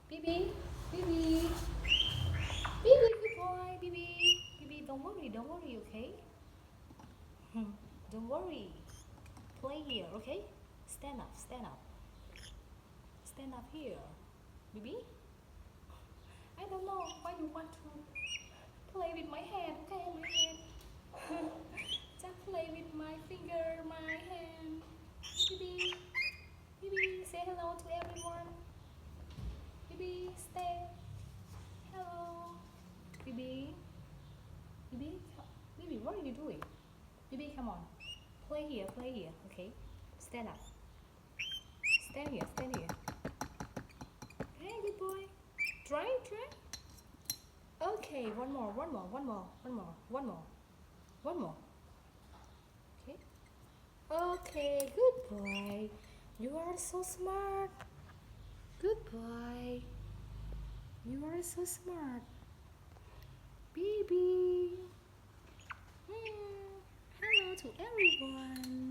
Bibi, Bibi, Bibi, good boy, Bibi, Bibi, don't worry, okay? Don't worry. Play here, okay? Stand up, stand up. Stand up here. Bibi? I don't know why you want to play with my hand, okay? My hand. Just play with my finger, my hand. Bibi, Bibi, say hello to everyone. Bibi, stay. Hello. Bibi, Bibi, Bibi, what are you doing? Bibi, come on. Play here, okay? Stand up. Stand here, stand here. Hey, good boy. Try. Okay, one more. Okay. Okay, good boy. You are so smart. Good boy. You are so smart. Baby. Hello to everyone.